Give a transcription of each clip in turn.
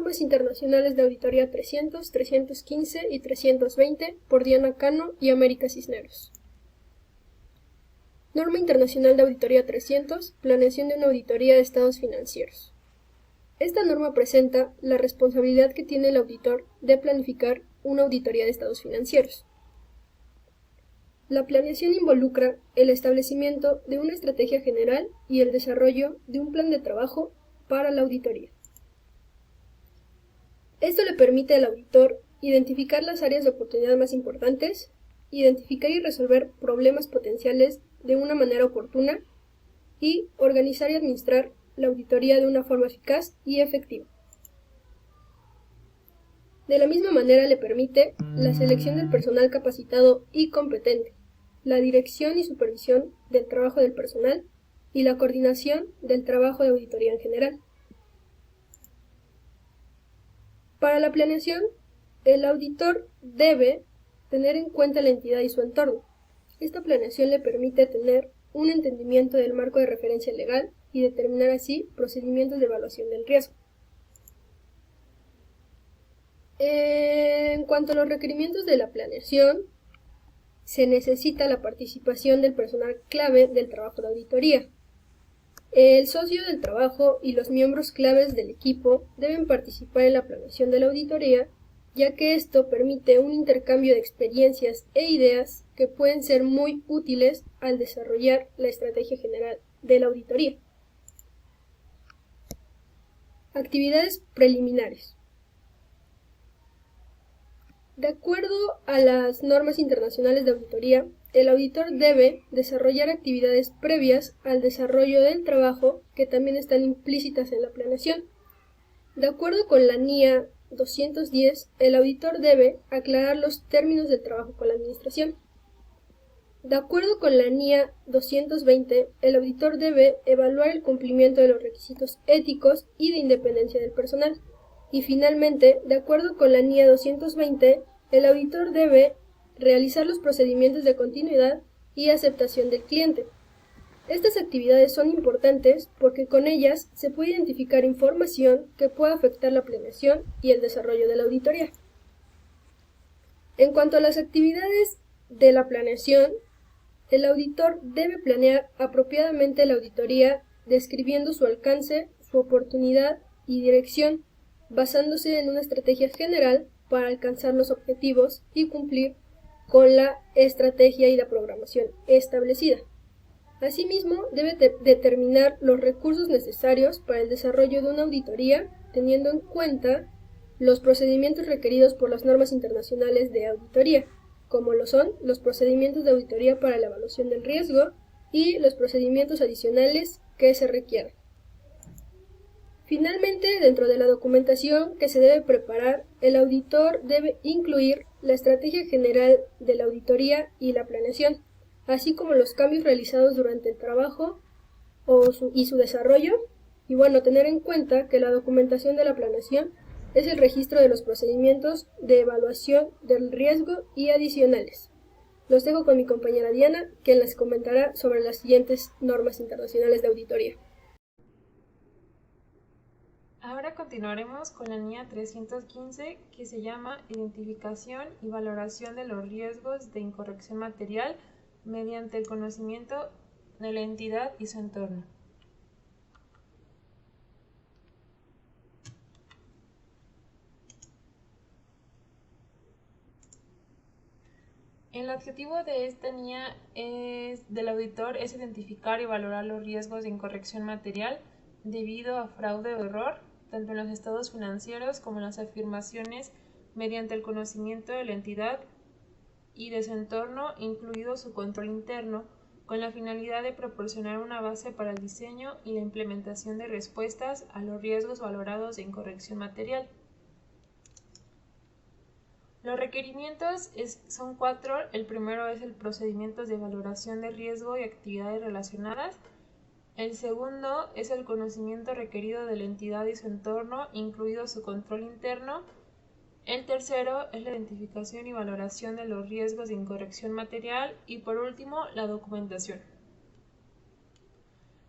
Normas Internacionales de Auditoría 300, 315 y 320 por Diana Cano y América Cisneros. Norma Internacional de Auditoría 300, planeación de una auditoría de estados financieros. Esta norma presenta la responsabilidad que tiene el auditor de planificar una auditoría de estados financieros. La planeación involucra el establecimiento de una estrategia general y el desarrollo de un plan de trabajo para la auditoría. Esto le permite al auditor identificar las áreas de oportunidad más importantes, identificar y resolver problemas potenciales de una manera oportuna y organizar y administrar la auditoría de una forma eficaz y efectiva. De la misma manera le permite la selección del personal capacitado y competente, la dirección y supervisión del trabajo del personal y la coordinación del trabajo de auditoría en general. Para la planeación, el auditor debe tener en cuenta la entidad y su entorno. Esta planeación le permite tener un entendimiento del marco de referencia legal y determinar así procedimientos de evaluación del riesgo. En cuanto a los requerimientos de la planeación, se necesita la participación del personal clave del trabajo de auditoría. El socio del trabajo y los miembros claves del equipo deben participar en la planeación de la auditoría, ya que esto permite un intercambio de experiencias e ideas que pueden ser muy útiles al desarrollar la estrategia general de la auditoría. Actividades preliminares. De acuerdo a las normas internacionales de auditoría, el auditor debe desarrollar actividades previas al desarrollo del trabajo que también están implícitas en la planeación. De acuerdo con la NIA 210, el auditor debe aclarar los términos de trabajo con la administración. De acuerdo con la NIA 220, el auditor debe evaluar el cumplimiento de los requisitos éticos y de independencia del personal. Y finalmente, de acuerdo con la NIA 220, el auditor debe realizar los procedimientos de continuidad y aceptación del cliente. Estas actividades son importantes porque con ellas se puede identificar información que pueda afectar la planeación y el desarrollo de la auditoría. En cuanto a las actividades de la planeación, el auditor debe planear apropiadamente la auditoría describiendo su alcance, su oportunidad y dirección, basándose en una estrategia general para alcanzar los objetivos y cumplir con la estrategia y la programación establecida. Asimismo, debe determinar los recursos necesarios para el desarrollo de una auditoría, teniendo en cuenta los procedimientos requeridos por las normas internacionales de auditoría, como lo son los procedimientos de auditoría para la evaluación del riesgo y los procedimientos adicionales que se requieran. Finalmente, dentro de la documentación que se debe preparar, el auditor debe incluir la estrategia general de la auditoría y la planeación, así como los cambios realizados durante el trabajo y su desarrollo, y tener en cuenta que la documentación de la planeación es el registro de los procedimientos de evaluación del riesgo y adicionales. Los dejo con mi compañera Diana, quien les comentará sobre las siguientes normas internacionales de auditoría. Ahora continuaremos con la NIA 315, que se llama Identificación y Valoración de los riesgos de incorrección material mediante el conocimiento de la entidad y su entorno. El objetivo de esta NIA del auditor es identificar y valorar los riesgos de incorrección material debido a fraude o error, tanto en los estados financieros como en las afirmaciones, mediante el conocimiento de la entidad y de su entorno, incluido su control interno, con la finalidad de proporcionar una base para el diseño y la implementación de respuestas a los riesgos valorados de incorrección material. Los requerimientos son 4. El primero es el procedimiento de valoración de riesgo y actividades relacionadas. El segundo es el conocimiento requerido de la entidad y su entorno, incluido su control interno. El tercero es la identificación y valoración de los riesgos de incorrección material. Y por último, la documentación.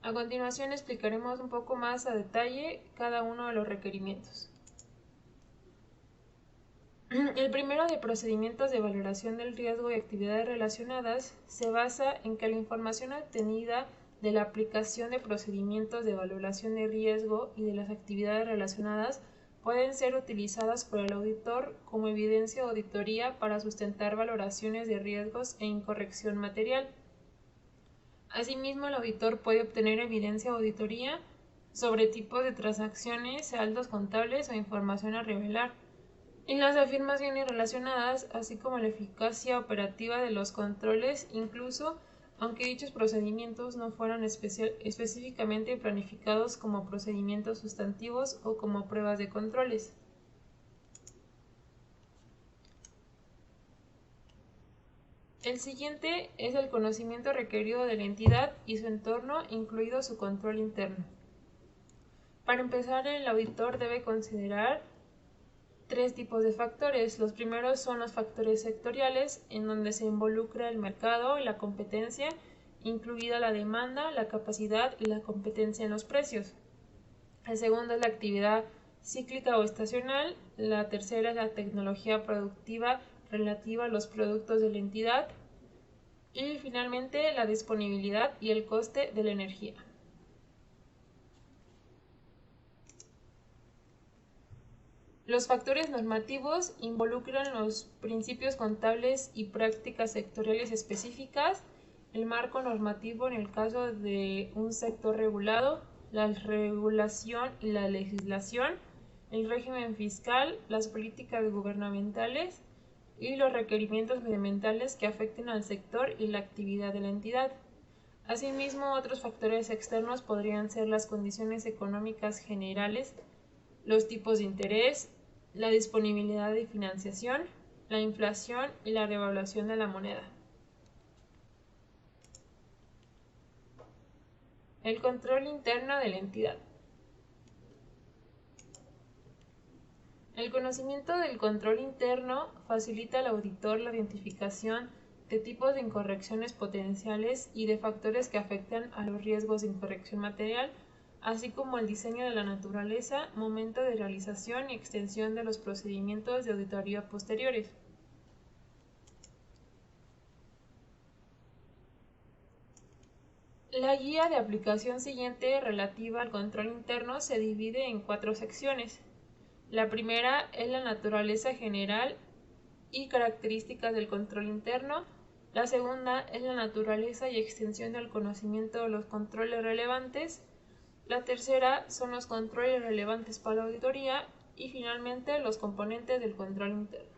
A continuación explicaremos un poco más a detalle cada uno de los requerimientos. El primero, de procedimientos de valoración del riesgo y actividades relacionadas, se basa en que la información obtenida de la aplicación de procedimientos de valoración de riesgo y de las actividades relacionadas pueden ser utilizadas por el auditor como evidencia de auditoría para sustentar valoraciones de riesgos e incorrección material. Asimismo, el auditor puede obtener evidencia de auditoría sobre tipos de transacciones, saldos contables o información a revelar, en las afirmaciones relacionadas, así como la eficacia operativa de los controles, incluso aunque dichos procedimientos no fueran específicamente planificados como procedimientos sustantivos o como pruebas de controles. El siguiente es el conocimiento requerido de la entidad y su entorno, incluido su control interno. Para empezar, el auditor debe considerar tres tipos de factores. Los primeros son los factores sectoriales, en donde se involucra el mercado y la competencia, incluida la demanda, la capacidad y la competencia en los precios. El segundo es la actividad cíclica o estacional. La tercera es la tecnología productiva relativa a los productos de la entidad. Y finalmente, la disponibilidad y el coste de la energía. Los factores normativos involucran los principios contables y prácticas sectoriales específicas, el marco normativo en el caso de un sector regulado, la regulación y la legislación, el régimen fiscal, las políticas gubernamentales y los requerimientos medioambientales que afecten al sector y la actividad de la entidad. Asimismo, otros factores externos podrían ser las condiciones económicas generales, los tipos de interés, la disponibilidad de financiación, la inflación y la devaluación de la moneda. El control interno de la entidad. El conocimiento del control interno facilita al auditor la identificación de tipos de incorrecciones potenciales y de factores que afectan a los riesgos de incorrección material, así como el diseño de la naturaleza, momento de realización y extensión de los procedimientos de auditoría posteriores. La guía de aplicación siguiente relativa al control interno se divide en 4 secciones. La primera es la naturaleza general y características del control interno. La segunda es la naturaleza y extensión del conocimiento de los controles relevantes. La tercera son los controles relevantes para la auditoría y finalmente los componentes del control interno.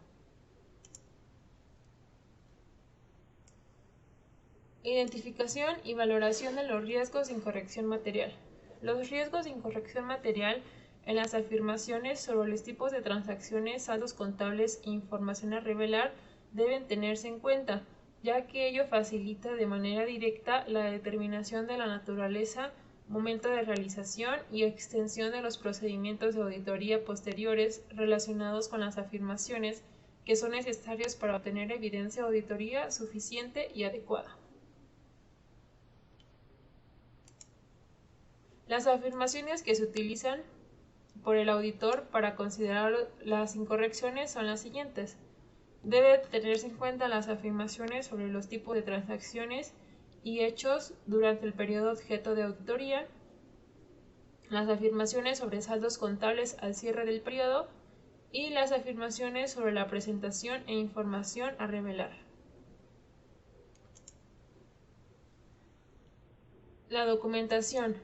Identificación y valoración de los riesgos de incorrección material. Los riesgos de incorrección material en las afirmaciones sobre los tipos de transacciones, saldos contables e información a revelar deben tenerse en cuenta, ya que ello facilita de manera directa la determinación de la naturaleza, momento de realización y extensión de los procedimientos de auditoría posteriores relacionados con las afirmaciones que son necesarios para obtener evidencia de auditoría suficiente y adecuada. Las afirmaciones que se utilizan por el auditor para considerar las incorrecciones son las siguientes. Debe tenerse en cuenta las afirmaciones sobre los tipos de transacciones y hechos durante el periodo objeto de auditoría, las afirmaciones sobre saldos contables al cierre del periodo y las afirmaciones sobre la presentación e información a revelar. La documentación.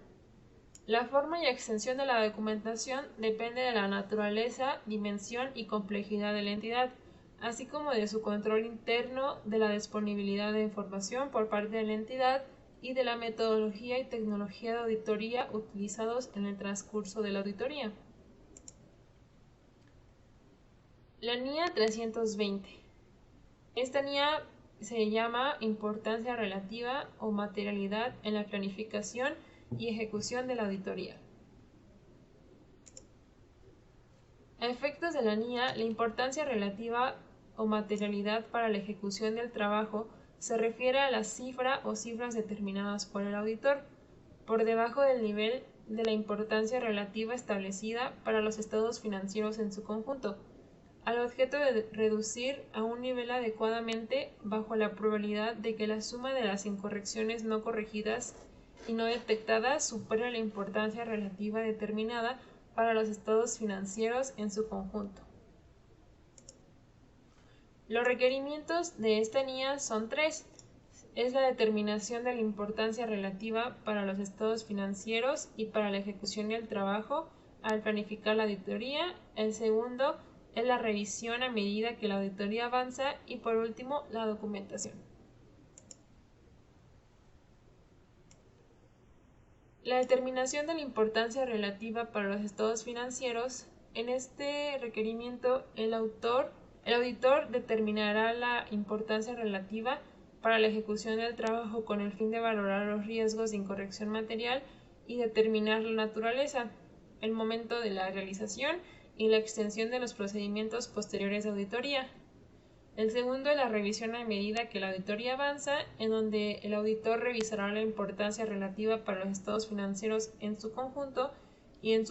La forma y extensión de la documentación depende de la naturaleza, dimensión y complejidad de la entidad, así como de su control interno, de la disponibilidad de información por parte de la entidad y de la metodología y tecnología de auditoría utilizados en el transcurso de la auditoría. La NIA 320. Esta NIA se llama importancia relativa o materialidad en la planificación y ejecución de la auditoría. A efectos de la NIA, la importancia relativa o materialidad para la ejecución del trabajo se refiere a la cifra o cifras determinadas por el auditor, por debajo del nivel de la importancia relativa establecida para los estados financieros en su conjunto. al objeto de reducir a un nivel adecuadamente bajo la probabilidad de que la suma de las incorrecciones no corregidas y no detectadas supere la importancia relativa determinada para los estados financieros en su conjunto. Los requerimientos de esta NIA son tres. Es la determinación de la importancia relativa para los estados financieros y para la ejecución del trabajo al planificar la auditoría. El segundo es la revisión a medida que la auditoría avanza y por último la documentación. La determinación de la importancia relativa para los estados financieros. En este requerimiento el auditor determinará la importancia relativa para la ejecución del trabajo con el fin de valorar los riesgos de incorrección material y determinar la naturaleza, el momento de la realización y la extensión de los procedimientos posteriores de auditoría. El segundo es la revisión a medida que la auditoría avanza, en donde el auditor revisará la importancia relativa para los estados financieros en su conjunto y en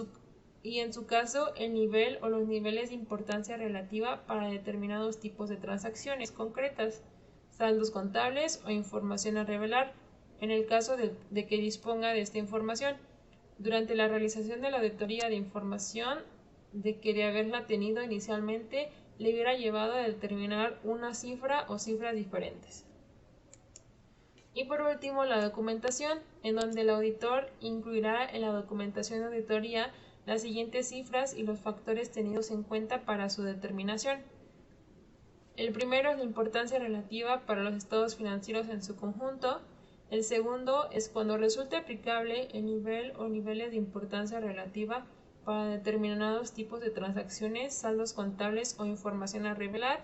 su caso el nivel o los niveles de importancia relativa para determinados tipos de transacciones concretas, saldos contables o información a revelar, en el caso de que disponga de esta información. Durante la realización de la auditoría de información de que de haberla tenido inicialmente le hubiera llevado a determinar una cifra o cifras diferentes. Y por último, la documentación, en donde el auditor incluirá en la documentación de auditoría las siguientes cifras y los factores tenidos en cuenta para su determinación. El primero es la importancia relativa para los estados financieros en su conjunto. El segundo es cuando resulte aplicable el nivel o niveles de importancia relativa para determinados tipos de transacciones, saldos contables o información a revelar.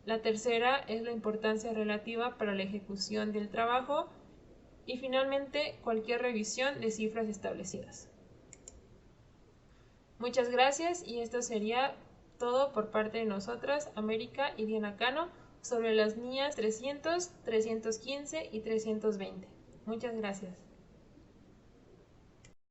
La tercera es la importancia relativa para la ejecución del trabajo. Y finalmente, cualquier revisión de cifras establecidas. Muchas gracias y esto sería todo por parte de nosotras, América y Diana Cano, sobre las NIAs 300, 315 y 320. Muchas gracias.